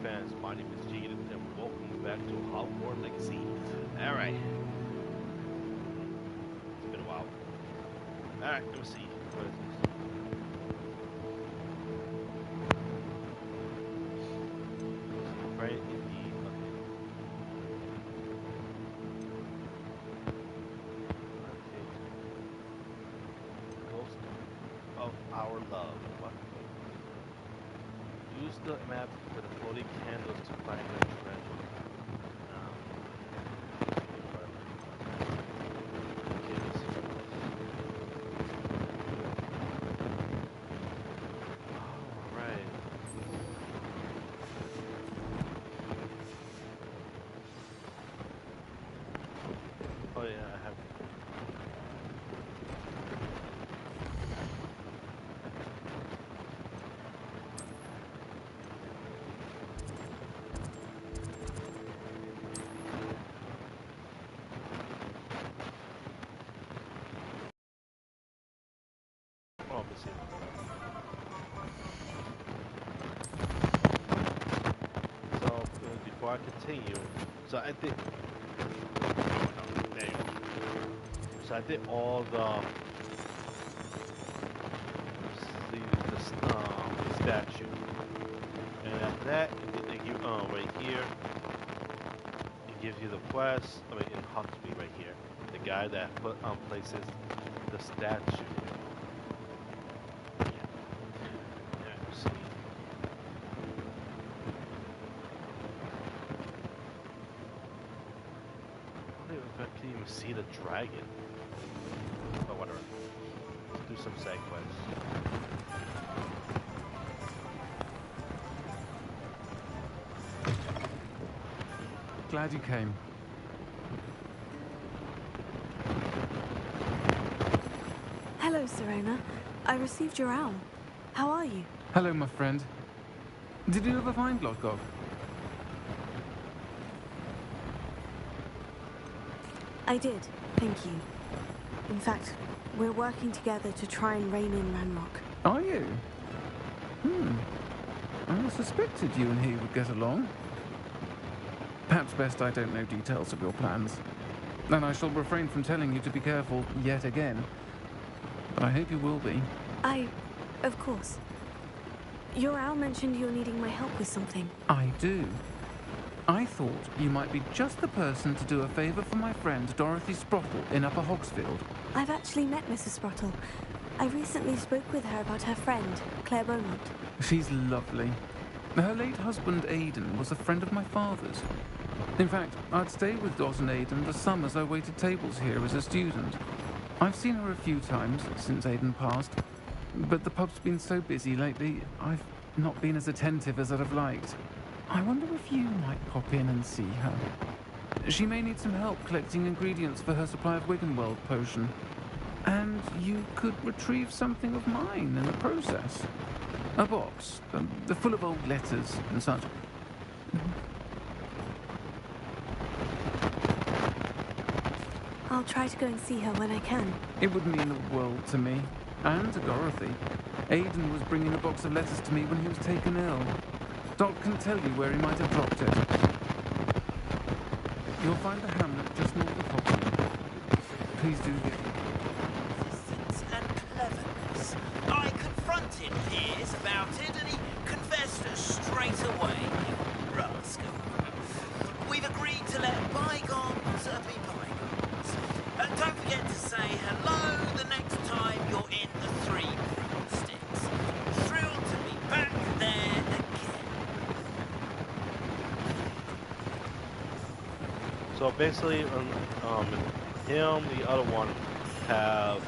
fans, my name is Jaden, and welcome back to Hogwarts Legacy. Alright, it's been a while. Alright, let me see. What is this? Right in the... Okay. Ghost of our love. What? Use the map with the floating candles to find the treasure. Okay, let's see. Alright. Oh yeah, I have. Oh, let me see. So before I continue, so I did. There you go. So I did all the statue, and after that, they give right here. It gives you the quest. I mean, in Huxley right here, the guy that places the statue. Yeah, yeah. See. I don't know if I can even see the dragon. But whatever. Let's do some side quests. Glad you came. Hello, Serena. I received your owl. How are you? Hello, my friend. Did you ever find Lodgov? I did, thank you. In fact, we're working together to try and rein in Ranrock. Are you? I suspected you and he would get along. Perhaps best I don't know details of your plans. And I shall refrain from telling you to be careful yet again. But I hope you will be. Of course. Your owl mentioned you're needing my help with something. I do. I thought you might be just the person to do a favour for my friend Dorothy Sprottle in Upper Hogsfield. I've actually met Mrs. Sprottle. I recently spoke with her about her friend, Claire Beaumont. She's lovely. Her late husband Aidan was a friend of my father's. In fact, I'd stayed with Dot and Aidan the summers I waited tables here as a student. I've seen her a few times since Aidan passed, but the pub's been so busy lately, I've not been as attentive as I'd have liked. I wonder if you might pop in and see her. She may need some help collecting ingredients for her supply of Wiggenweld potion. And you could retrieve something of mine in the process. A box, full of old letters and such. I'll try to go and see her when I can. It would mean the world to me, and to Dorothy. Aidan was bringing a box of letters to me when he was taken ill. Doc can tell you where he might have dropped it. You'll find the hamlet just north of Hogsfield. Please do give Sense and cleverness. I confronted Piers about it, and he confessed straight away. Rascal. We've agreed to let bygones be bygones. Don't forget to say hello the next time you're in the Three Broomsticks. Thrilled to be back there again. So basically, him, the other one, have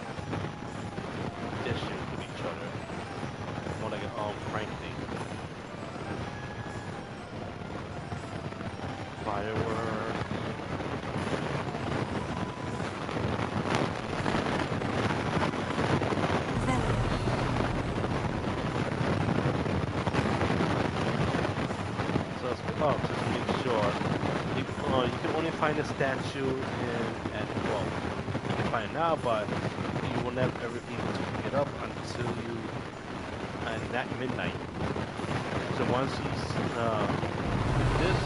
issues with each other. More like a prank thing. Firework. Just to make sure, you can only find the statue well, you can find it now, but you will never ever be able to pick it up until you at midnight. So once this,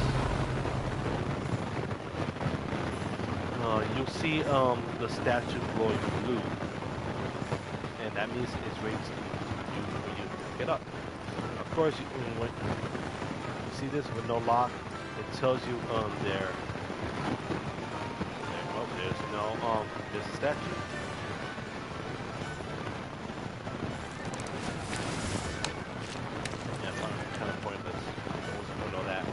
you'll see the statue glowing blue, and that means it's ready for you to pick it up. Of course, when you see this with no lock, it tells you there's a statue. Yeah, it's kind of pointless. I wasn't know that.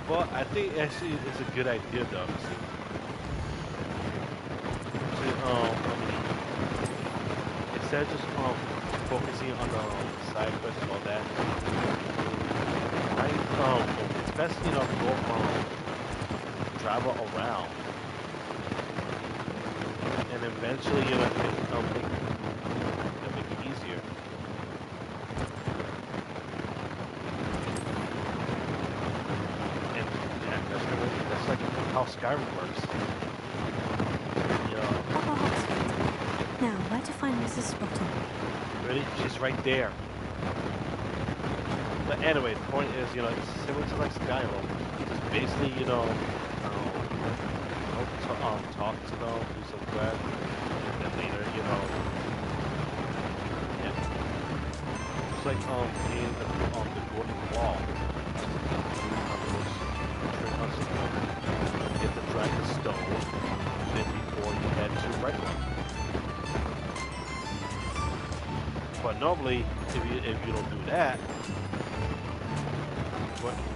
But I think actually it's a good idea though. Instead of just focusing on the side quests and all that, it's best go travel around, and eventually it'll make it easier. And yeah, that's like how Skyrim works. Papa Hawksford. Now, where to find Mrs. Sprottle? Ready? She's right there. But anyway, the point is, it's similar to like Skyrim. Just basically, talk to them, do some quest, and then later, yeah. It's like in the Golden Wall. Get the Dragon Stone, then before you head to Red One. But normally, if you don't do that,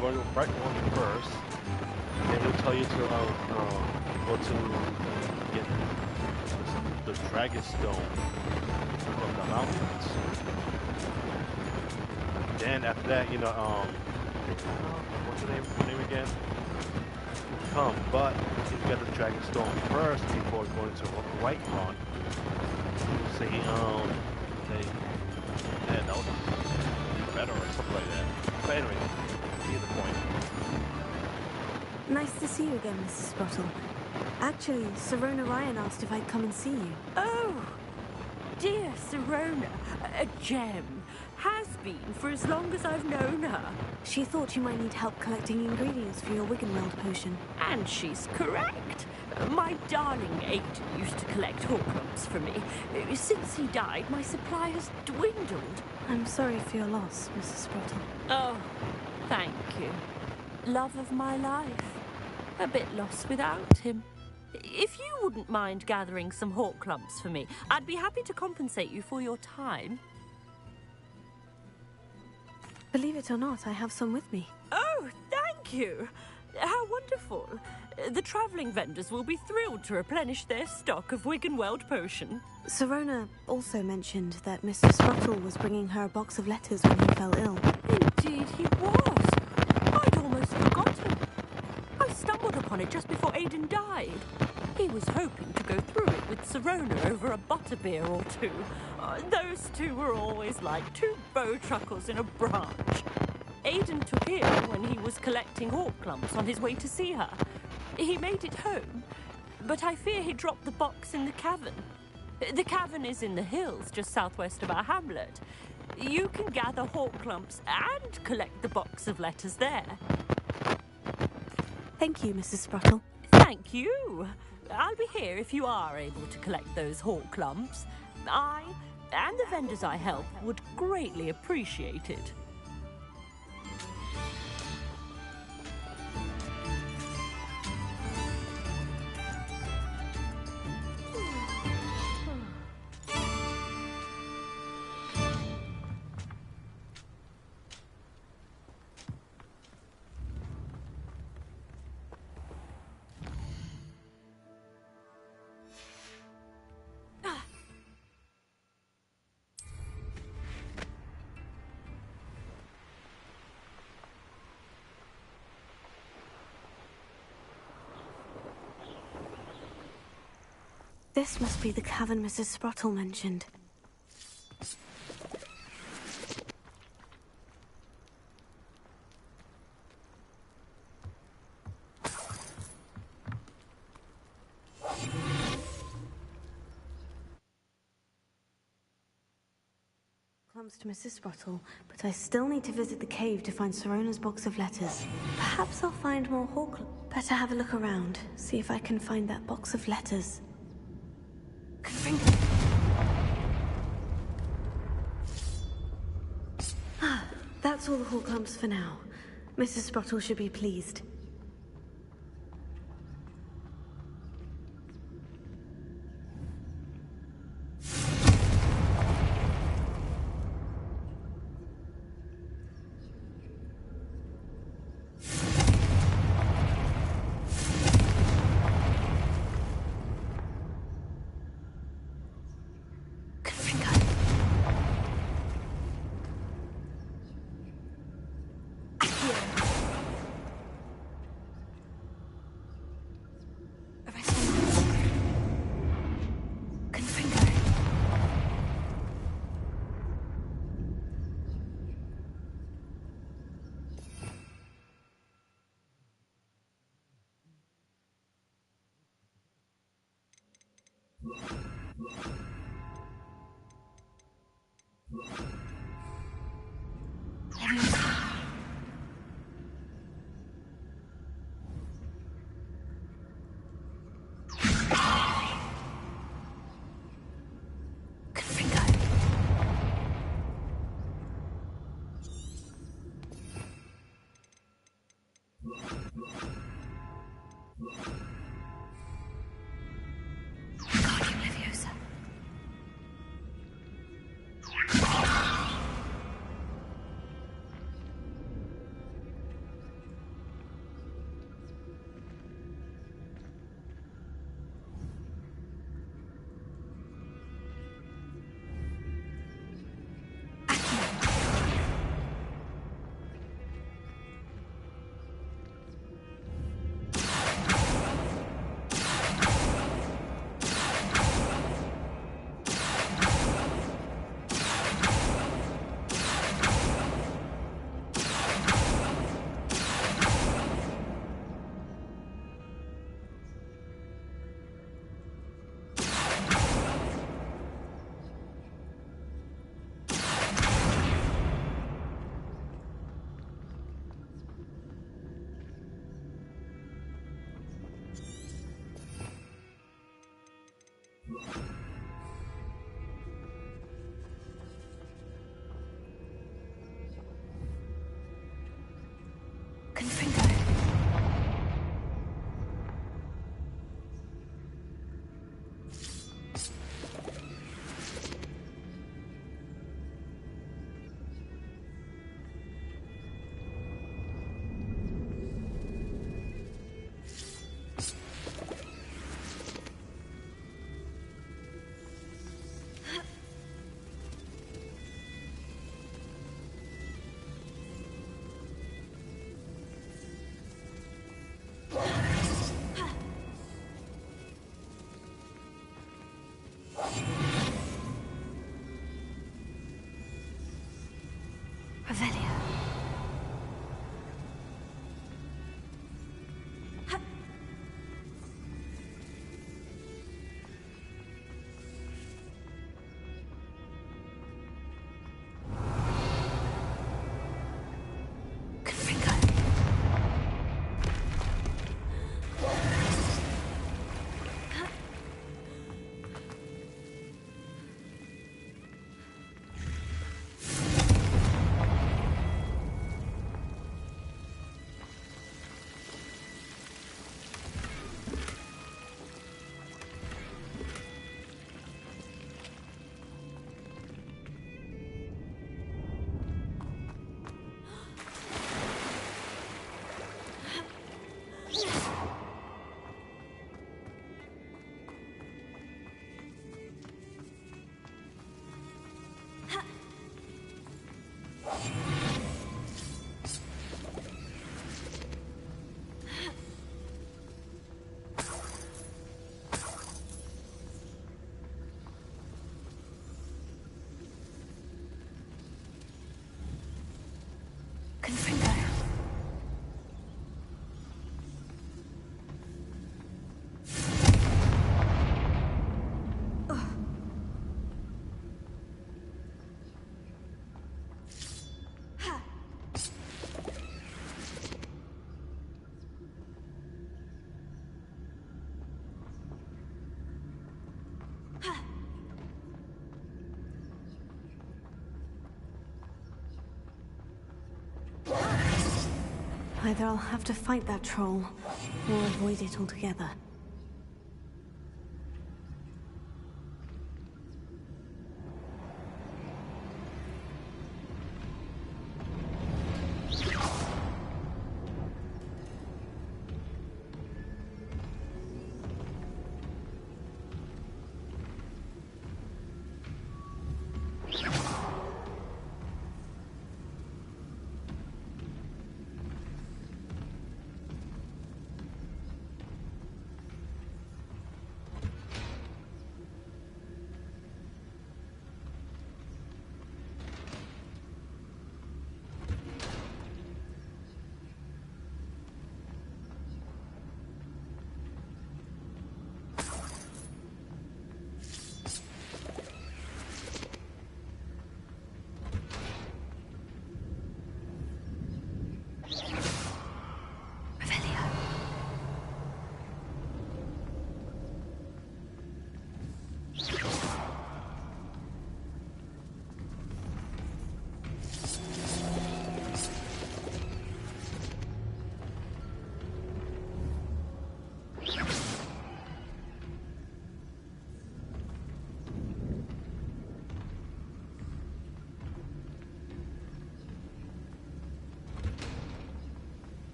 go to Red One first. Then he'll tell you to go to get the Dragon Stone from the mountains. Then after that, what's the name again? Come, but if you get the Dragon Stone first before going to White One, say that was better or something like that. But anyway, see the point. Nice to see you again, Mrs. Sprottle. Actually, Sirona Ryan asked if I'd come and see you. Oh, dear Sirona, a gem. Has been for as long as I've known her. She thought you might need help collecting ingredients for your Wiggenweld potion. And she's correct. My darling Aiden used to collect Horcrux for me. Since he died, my supply has dwindled. I'm sorry for your loss, Mrs. Sprottle. Oh, thank you. Love of my life. A bit lost without him. If you wouldn't mind gathering some Horcrux for me, I'd be happy to compensate you for your time. Believe it or not, I have some with me. Oh, thank you. How wonderful. The travelling vendors will be thrilled to replenish their stock of Wiggenweld potion. Sirona also mentioned that Mr. Sprottle was bringing her a box of letters when he fell ill. Indeed he was. I'd almost forgotten. I stumbled upon it just before Aiden died. He was hoping to go through it with Sirona over a butterbeer or two. Those two were always like two bowtruckles in a branch. Aiden took ill when he was collecting Horcrux on his way to see her. He made it home, but I fear he dropped the box in the cavern. The cavern is in the hills just southwest of our hamlet. You can gather Horcrux and collect the box of letters there. Thank you, Mrs. Sprottle. Thank you. I'll be here if you are able to collect those Horcrux. I and the vendors I help would greatly appreciate it. This must be the cavern Mrs. Sprottle mentioned. comes to Mrs. Sprottle, but I still need to visit the cave to find Sorona's box of letters. Perhaps I'll find more Hawk... Better have a look around, see if I can find that box of letters. Confringo. Ah, that's all the Horcrux for now. Mrs. Sprottle should be pleased. Either I'll have to fight that troll, or avoid it altogether.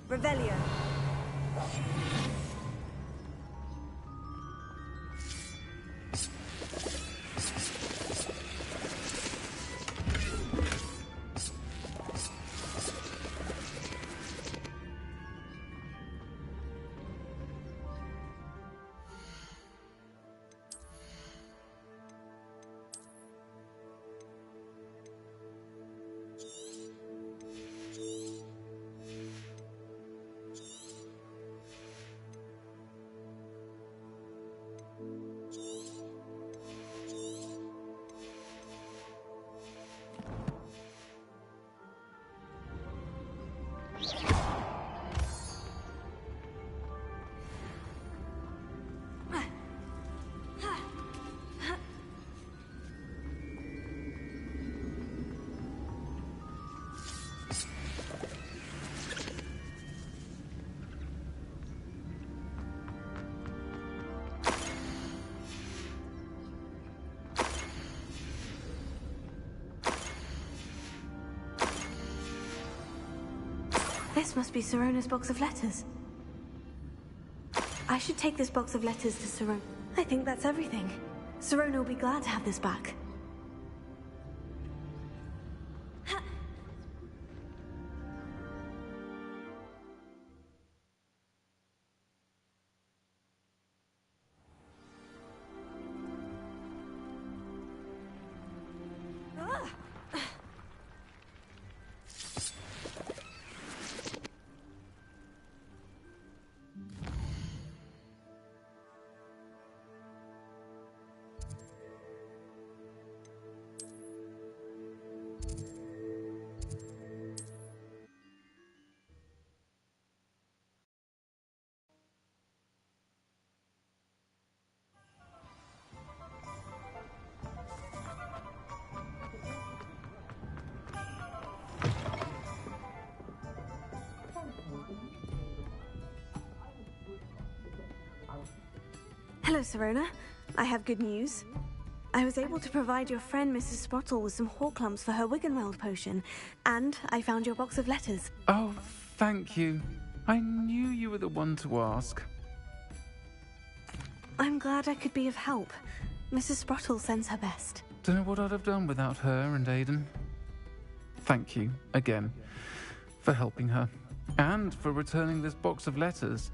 Revelio. This must be Sirona's box of letters. I should take this box of letters to Sirona. I think that's everything. Sirona will be glad to have this back. Hello, Sirona. I have good news. I was able to provide your friend Mrs. Sprottle with some Horklumps for her Wiggenweld potion, and I found your box of letters. Oh, thank you. I knew you were the one to ask. I'm glad I could be of help. Mrs. Sprottle sends her best. Don't know what I'd have done without her and Aidan. Thank you, again, for helping her. And for returning this box of letters.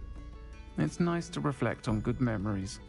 It's nice to reflect on good memories.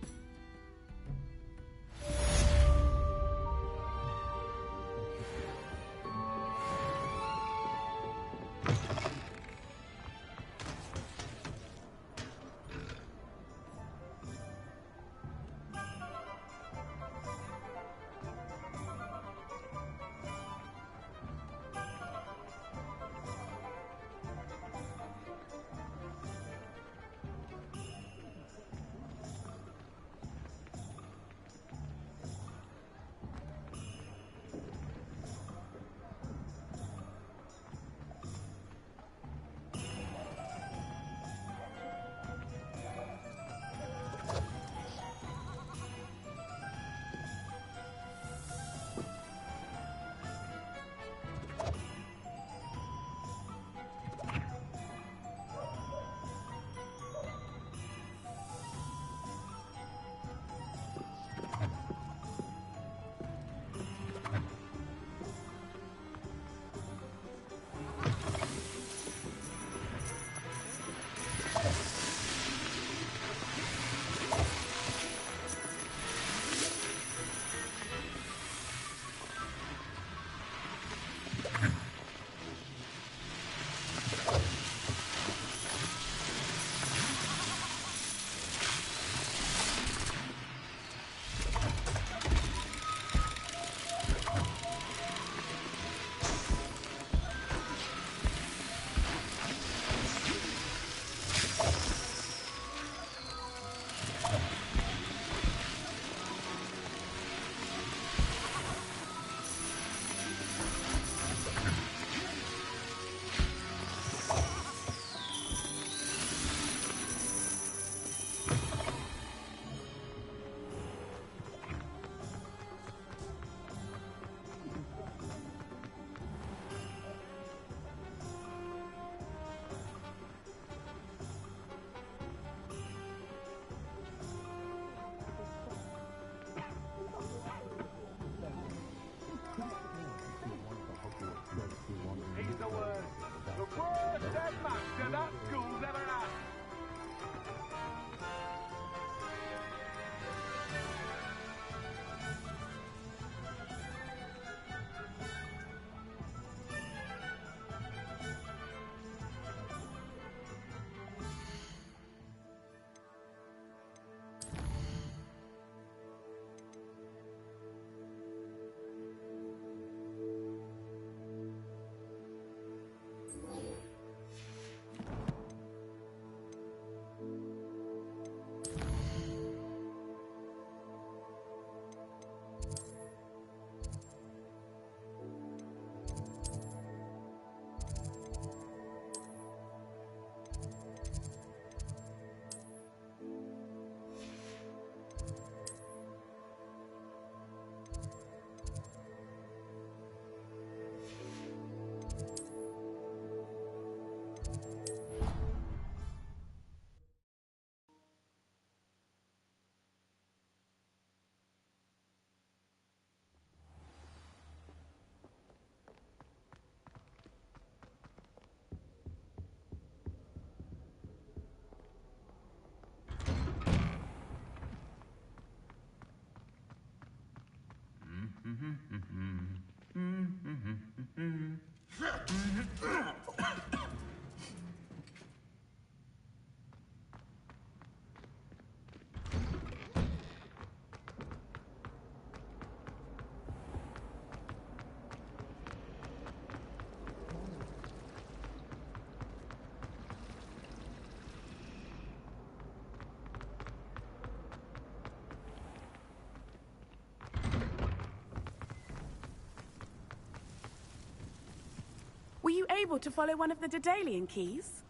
Were you able to follow one of the Daedalian keys?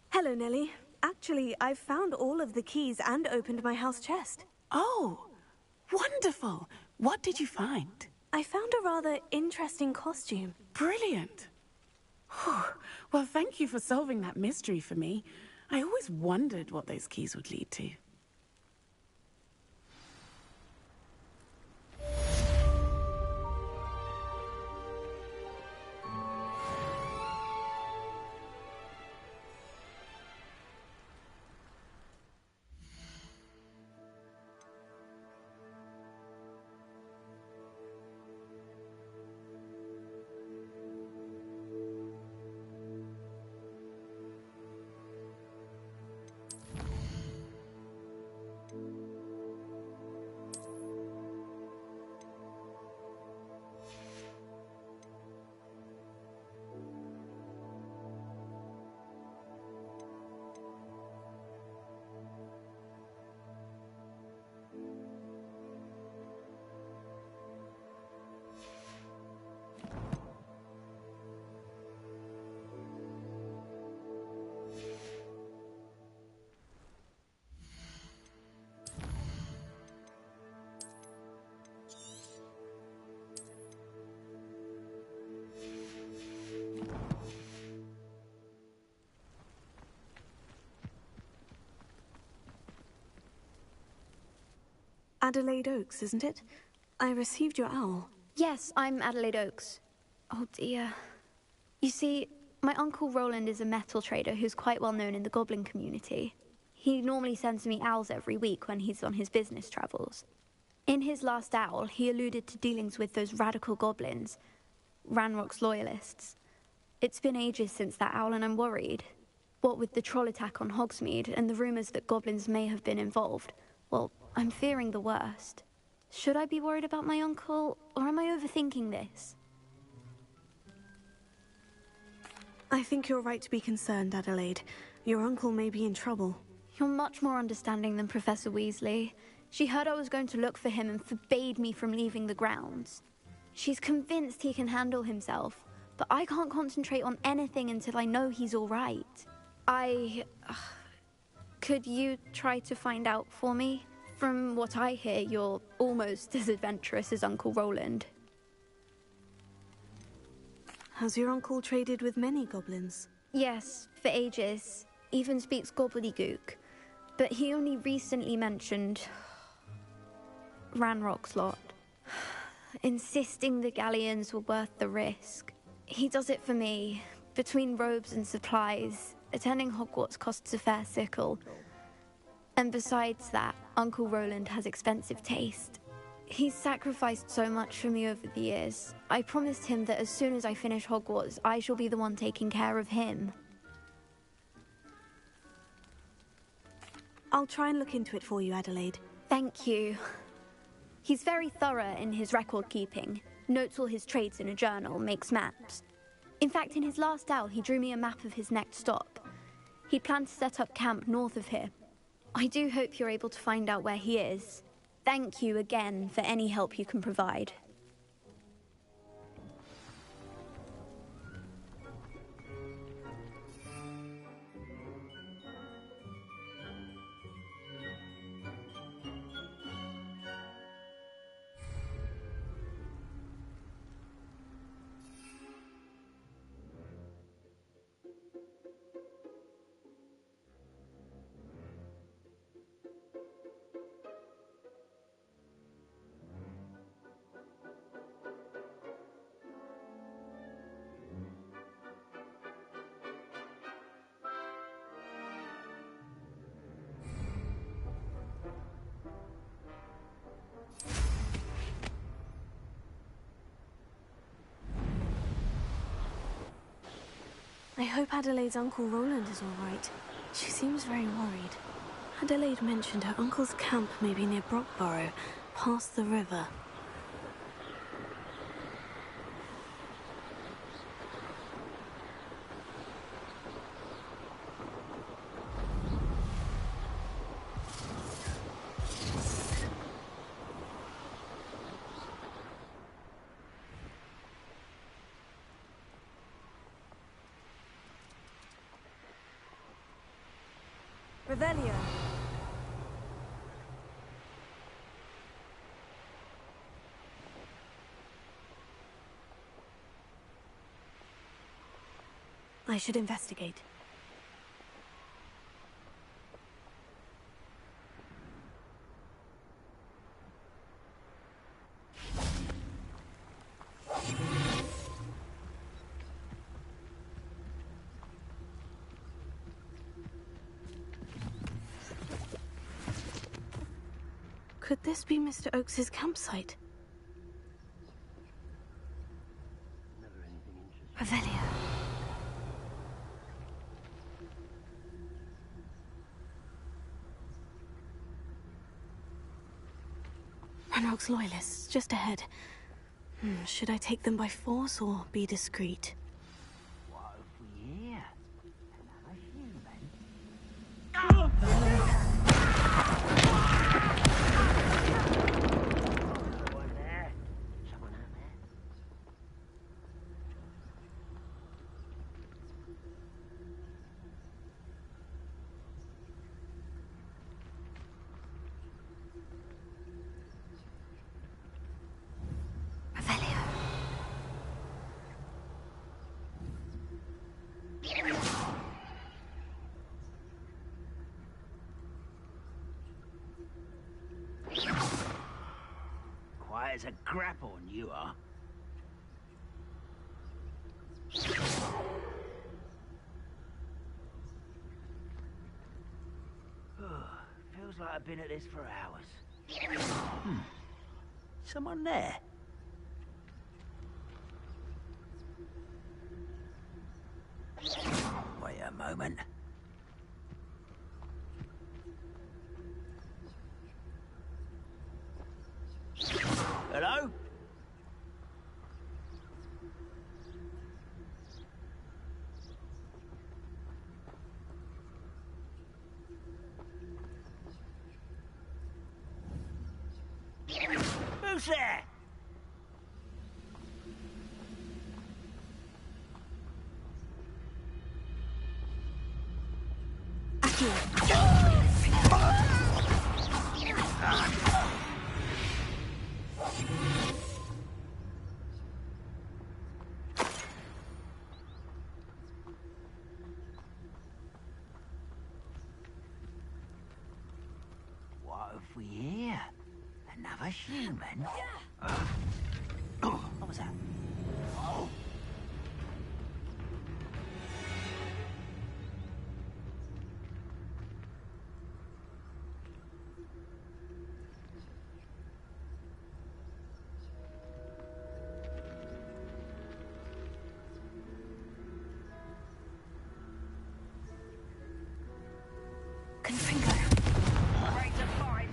Hello, Nellie. Actually, I've found all of the keys and opened my house chest. Oh, wonderful. What did you find? I found a rather interesting costume. Brilliant. Whew. Well, thank you for solving that mystery for me. I always wondered what those keys would lead to. Adelaide Oaks, isn't it? I received your owl. Yes, I'm Adelaide Oaks. Oh dear. You see, my uncle Roland is a metal trader who's quite well known in the goblin community. He normally sends me owls every week when he's on his business travels. In his last owl, he alluded to dealings with those radical goblins, Ranrock's loyalists. It's been ages since that owl and I'm worried. What with the troll attack on Hogsmeade and the rumours that goblins may have been involved, well, I'm fearing the worst. Should I be worried about my uncle, or am I overthinking this? I think you're right to be concerned, Adelaide. Your uncle may be in trouble. You're much more understanding than Professor Weasley. She heard I was going to look for him and forbade me from leaving the grounds. She's convinced he can handle himself, but I can't concentrate on anything until I know he's all right. Could you try to find out for me? From what I hear, you're almost as adventurous as Uncle Roland. Has your uncle traded with many goblins? Yes, for ages. Even speaks gobbledygook. But he only recently mentioned Ranrock's lot, insisting the galleons were worth the risk. He does it for me. Between robes and supplies, attending Hogwarts costs a fair sickle. And besides that, Uncle Roland has expensive taste. He's sacrificed so much for me over the years. I promised him that as soon as I finish Hogwarts, I shall be the one taking care of him. I'll try and look into it for you, Adelaide. Thank you. He's very thorough in his record keeping, notes all his trades in a journal, makes maps. In fact, in his last owl, he drew me a map of his next stop. He planned to set up camp north of here. I do hope you're able to find out where he is. Thank you again for any help you can provide. I hope Adelaide's Uncle Roland is all right. She seems very worried. Adelaide mentioned her uncle's camp may be near Brockborough, past the river. Revelio. I should investigate. Could this be Mr. Oakes's campsite? Revelio. Ranrock's loyalists, just ahead. Should I take them by force or be discreet? What have we here? Another human? Someone there? Someone out there? Revelio. Quiet as a grapple, you are. Feels like I've been at this for hours. Someone there? Wait a moment. Hello? Who's there? What have we here? Another human? What was that? Oh. Confringo. Great to find.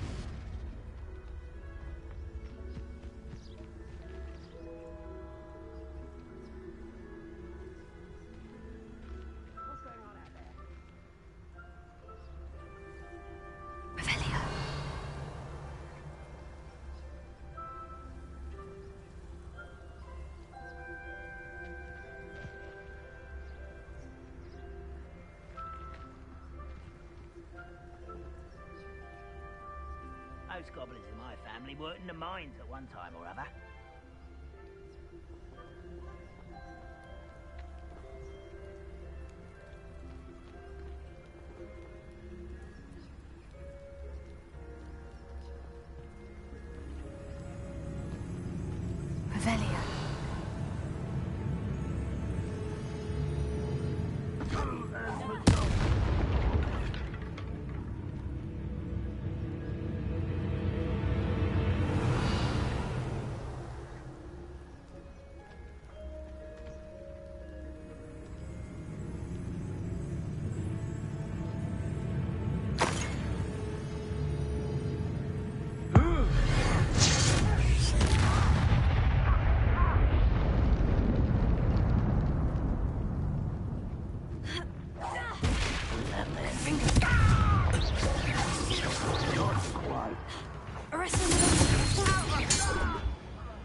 What's going on out there? Revelio. Most goblins in my family worked in the mines at one time or other. Revelio.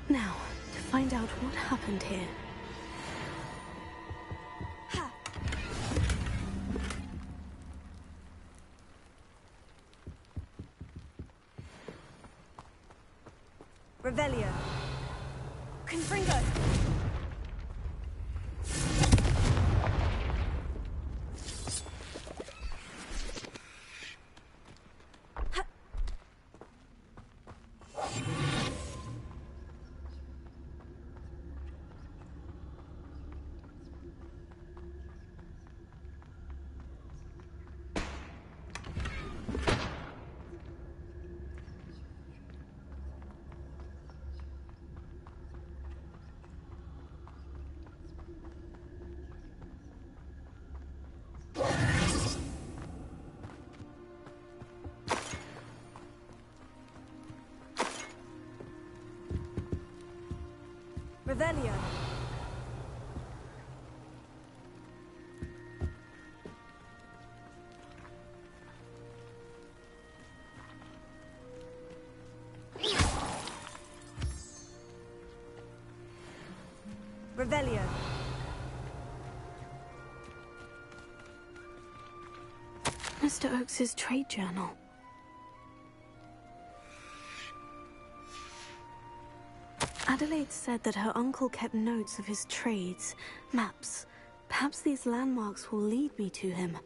Now, to find out what happened here. Revelio. Confringo. Revelio. Revelio. Mr. Oakes's trade journal. Adelaide said that her uncle kept notes of his trades, maps. Perhaps these landmarks will lead me to him.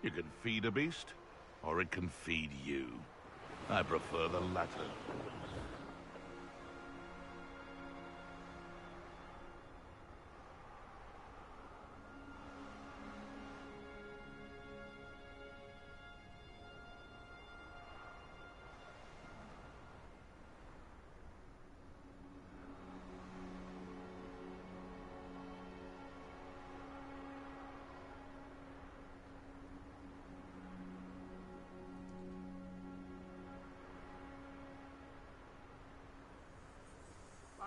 You can feed a beast, or it can feed you. I prefer the latter.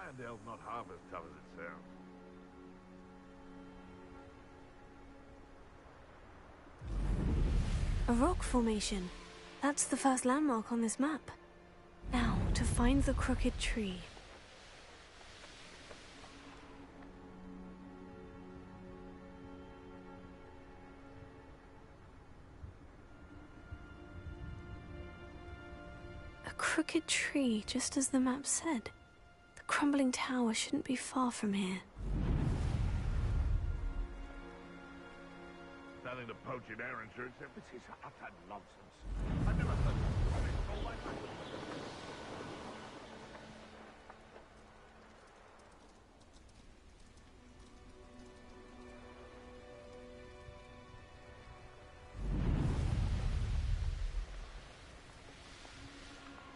Irondale's not half as tough as it sounds. A rock formation. That's the first landmark on this map. Now, to find the crooked tree. A crooked tree, just as the map said. The crumbling tower shouldn't be far from here. Nothing to poach in Arrowshire except this is utter nonsense. I've never heard that rubbish all my life.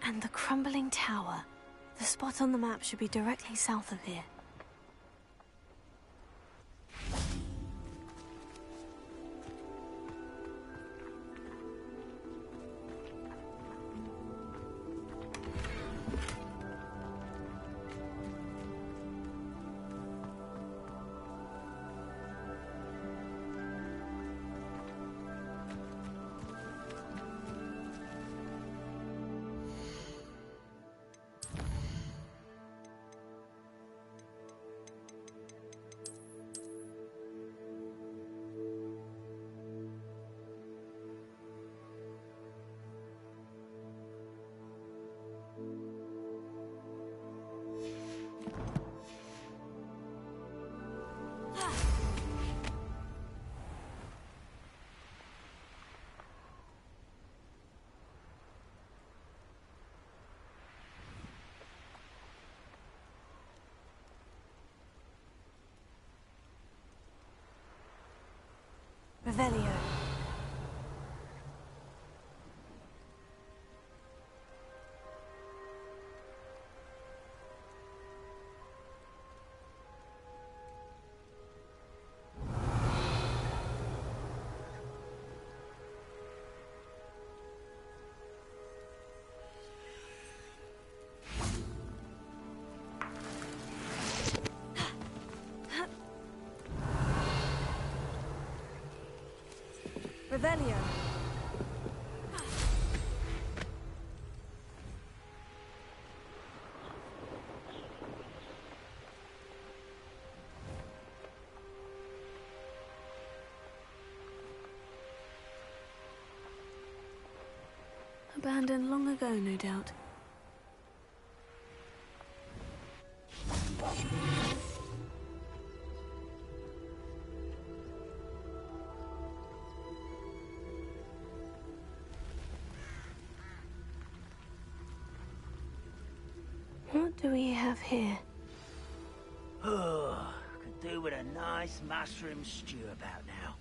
And the crumbling tower. The spot on the map should be directly south of here. Revelio. Revelio. Abandoned long ago, no doubt. What do we have here? Oh, could do with a nice mushroom stew about now.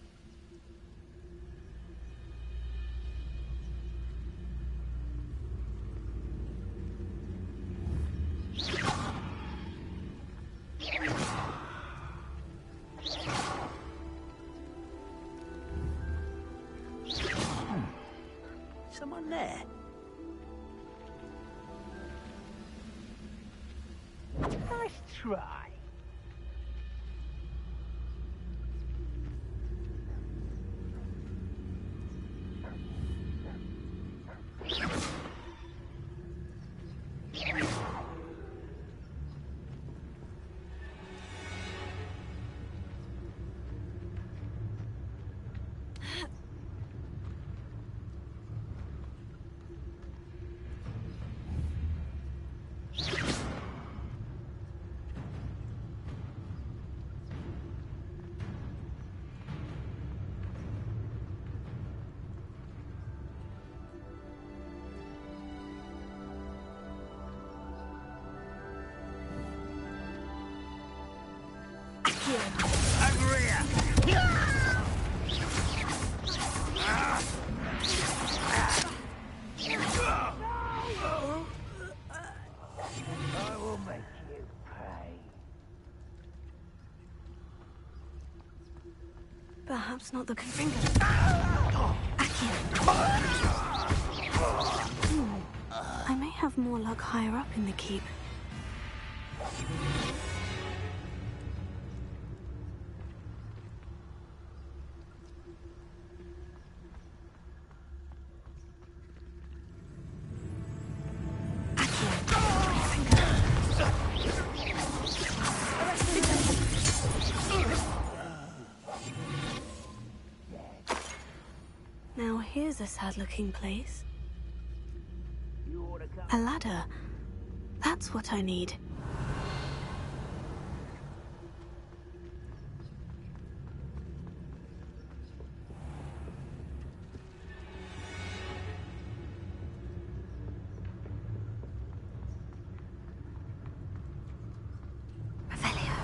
Someone there? Nice try. Over here! I will make you pay. Perhaps not the finger. I may have more luck higher up in the keep. Now here's a sad-looking place. A ladder. That's what I need. Revelio.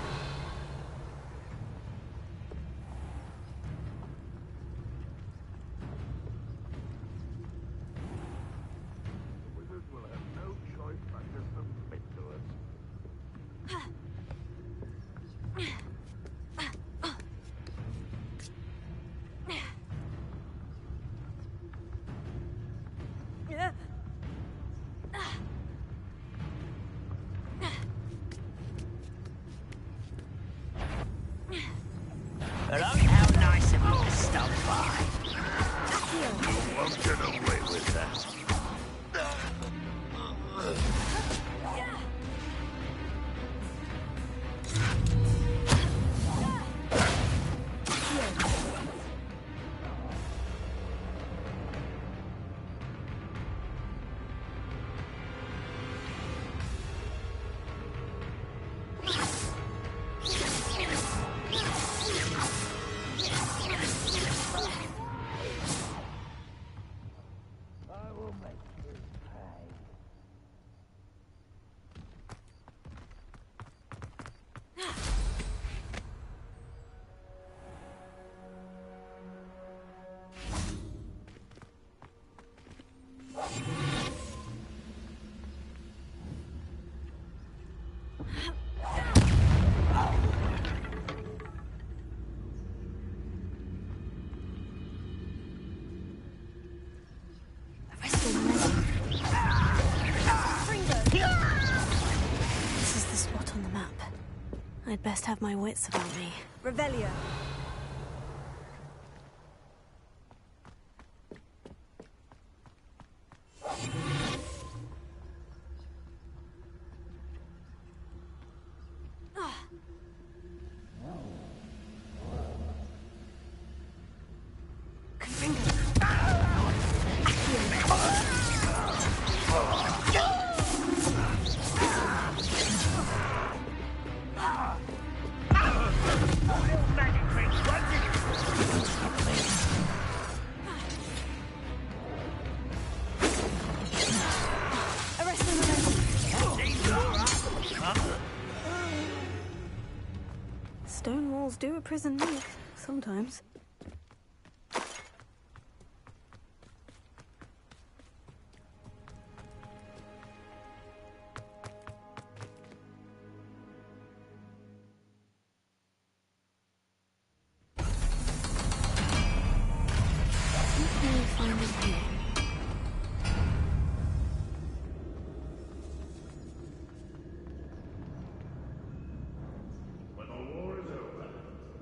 Wizards will have no choice but to submit to us. But look how nice of you to stop by. You won't get away with that. I will make you pay. This is the spot on the map. I'd best have my wits about me. Revelio. do a prison leak, sometimes. What can we find in here? When the war is over,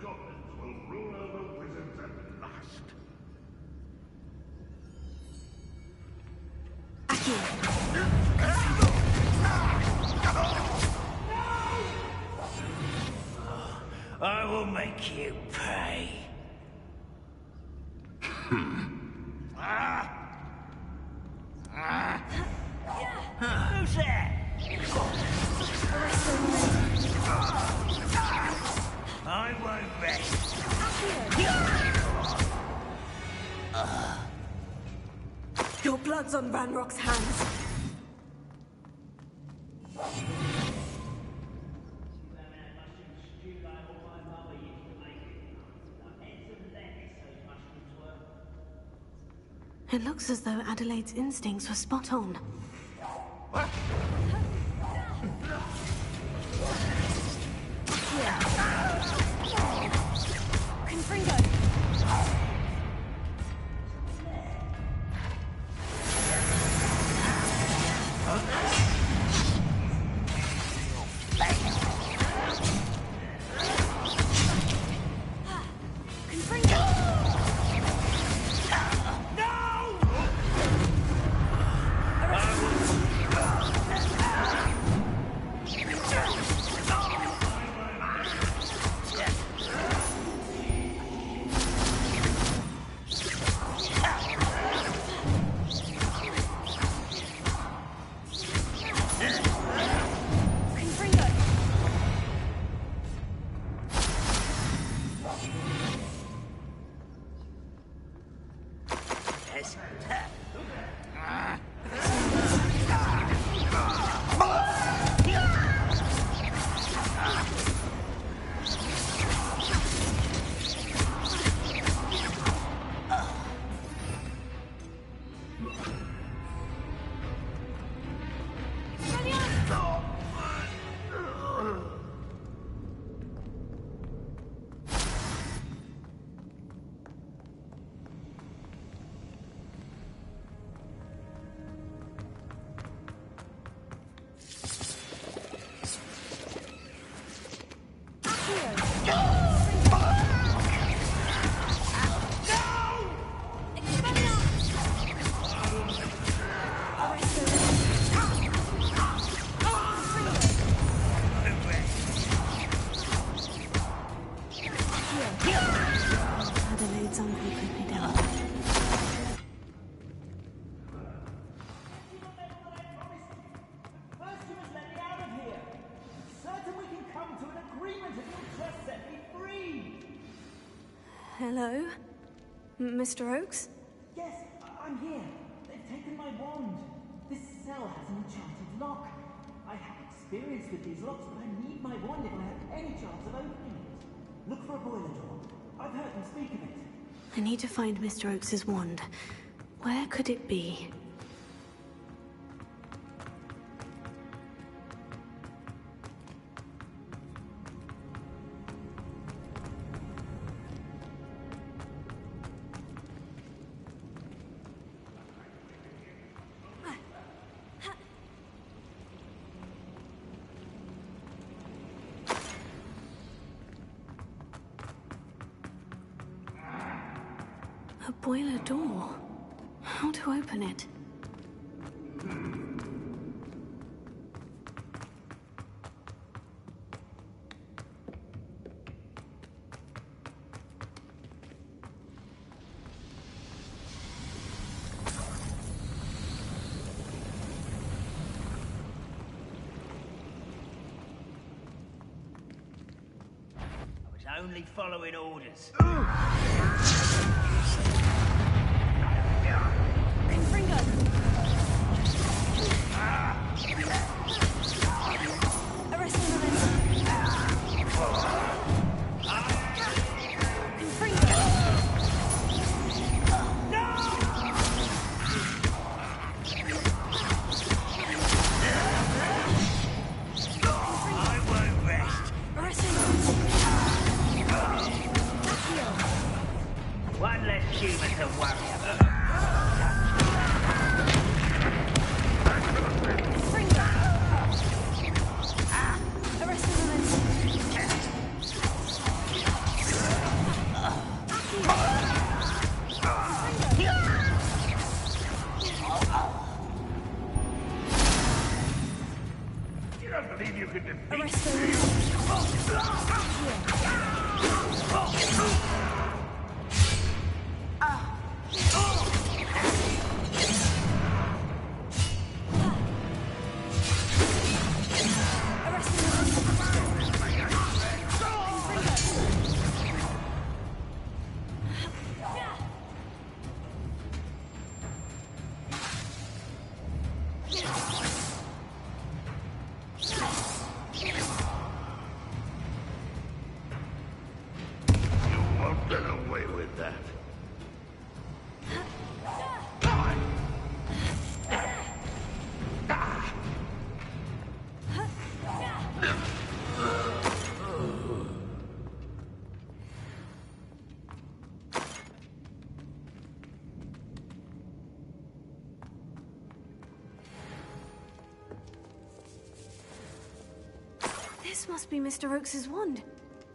goblins will rule over wizards at last. I will make you pay. Who's there? I won't rest. Your blood's on Ranrock's hands. It looks as though Adelaide's instincts were spot on. Adelaide's uncle could be down. First you must let me out of here. Certain we can come to an agreement if you'll just set me free. Hello? Mr. Oakes? Yes, I'm here. They've taken my wand. This cell has an enchanted lock. I have experience with these locks, but I need my wand if I have any chance of opening it. Look for a boiler door. I've heard them speak of it. I need to find Mr. Oakes' wand. Where could it be? A boiler door. How to open it? I was only following orders. One less human to worry about. You don't believe you can defeat Arrest me? You won't get away with that. This must be Mr. Oakes's wand.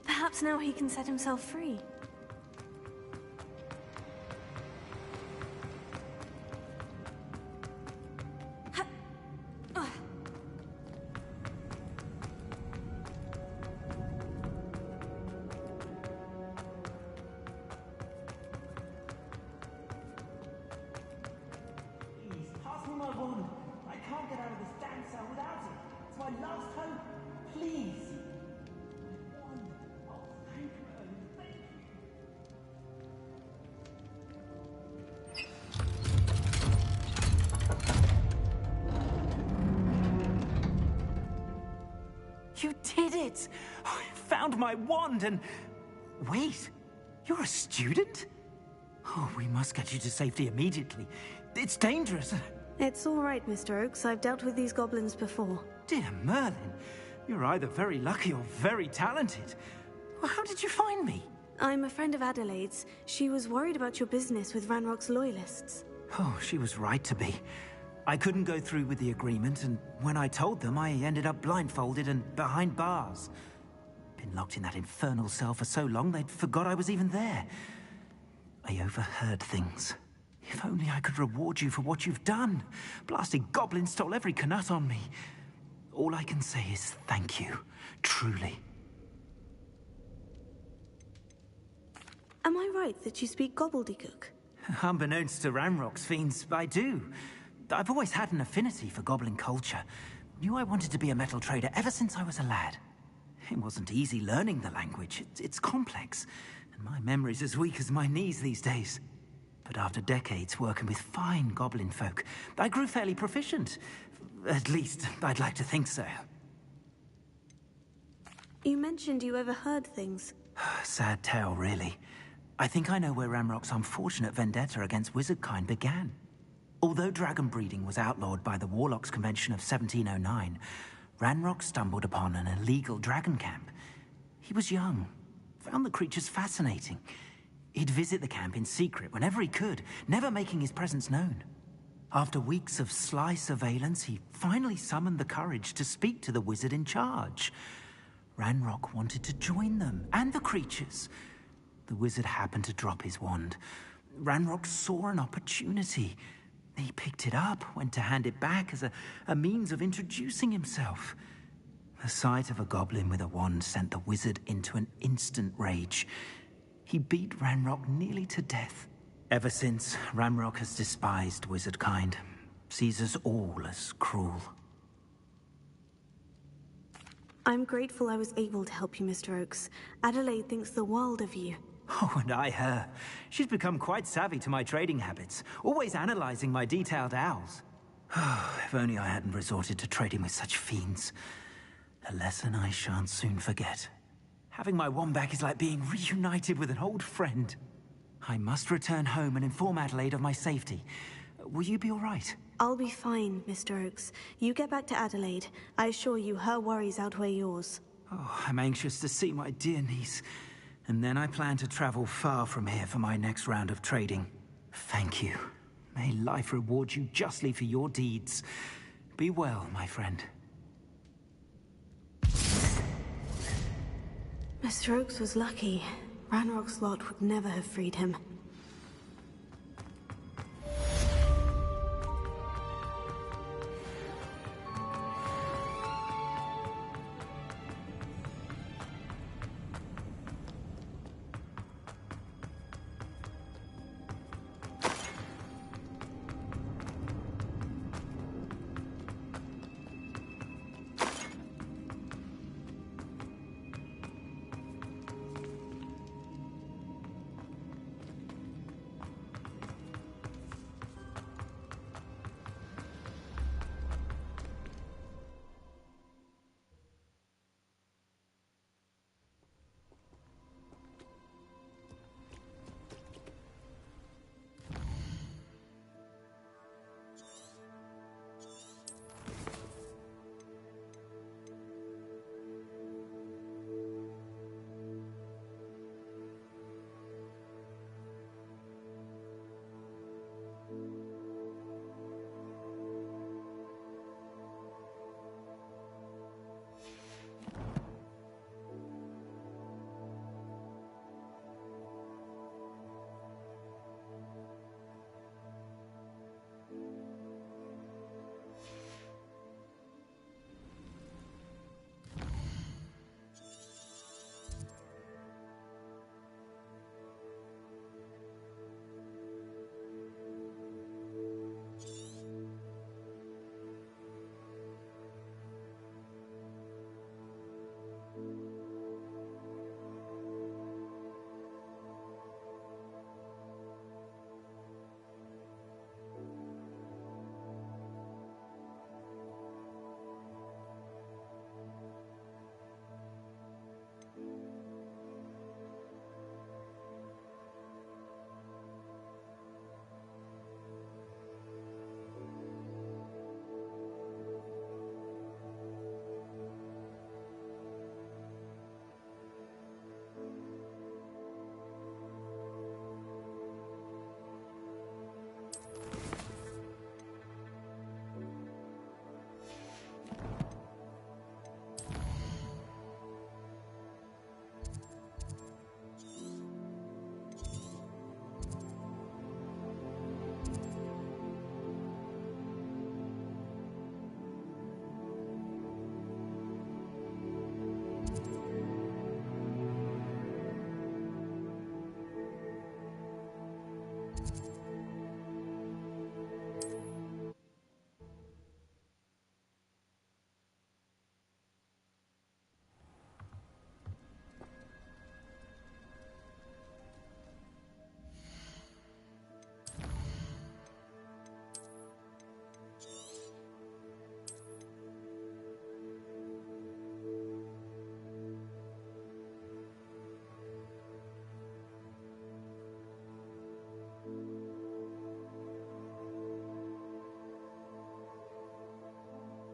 Perhaps now he can set himself free. Please, pass me my wand. I can't get out of this damn cell without it. It's my last hope. Please. My wand. Oh, thank you, Merlin. Thank you. You did it! I found my wand and... Wait, you're a student? Oh, we must get you to safety immediately. It's dangerous. It's all right, Mr. Oakes. I've dealt with these goblins before. Dear Merlin, you're either very lucky or very talented. Well, how did you find me? I'm a friend of Adelaide's. She was worried about your business with Ranrock's loyalists. Oh, she was right to be. I couldn't go through with the agreement, and when I told them, I ended up blindfolded and behind bars. Been locked in that infernal cell for so long, they'd forgot I was even there. I overheard things. If only I could reward you for what you've done. Blasted goblin stole every Knut on me. All I can say is thank you, truly. Am I right that you speak gobbledygook? Unbeknownst to Ranrock's fiends, I do. I've always had an affinity for goblin culture. Knew I wanted to be a metal trader ever since I was a lad. It wasn't easy learning the language. It's complex, and my memory's as weak as my knees these days. But after decades working with fine goblin folk, I grew fairly proficient. At least, I'd like to think so. You mentioned you overheard things. Sad tale, really. I think I know where Ranrock's unfortunate vendetta against wizardkind began. Although dragon breeding was outlawed by the Warlocks Convention of 1709, Ranrock stumbled upon an illegal dragon camp. He was young, found the creatures fascinating. He'd visit the camp in secret whenever he could, never making his presence known. After weeks of sly surveillance, he finally summoned the courage to speak to the wizard in charge. Ranrock wanted to join them, and the creatures. The wizard happened to drop his wand. Ranrock saw an opportunity. He picked it up, went to hand it back as a means of introducing himself. The sight of a goblin with a wand sent the wizard into an instant rage. He beat Ranrock nearly to death. Ever since, Ranrock has despised wizard kind, sees us all as cruel. I'm grateful I was able to help you, Mr. Oakes. Adelaide thinks the world of you. Oh, and I her. She's become quite savvy to my trading habits, always analyzing my detailed owls. If only I hadn't resorted to trading with such fiends. A lesson I shan't soon forget. Having my wand back is like being reunited with an old friend. I must return home and inform Adelaide of my safety. Will you be all right? I'll be fine, Mr. Oakes. You get back to Adelaide. I assure you her worries outweigh yours. Oh, I'm anxious to see my dear niece. And then I plan to travel far from here for my next round of trading. Thank you. May life reward you justly for your deeds. Be well, my friend. Mr. Oakes was lucky. Ranrock's lot would never have freed him.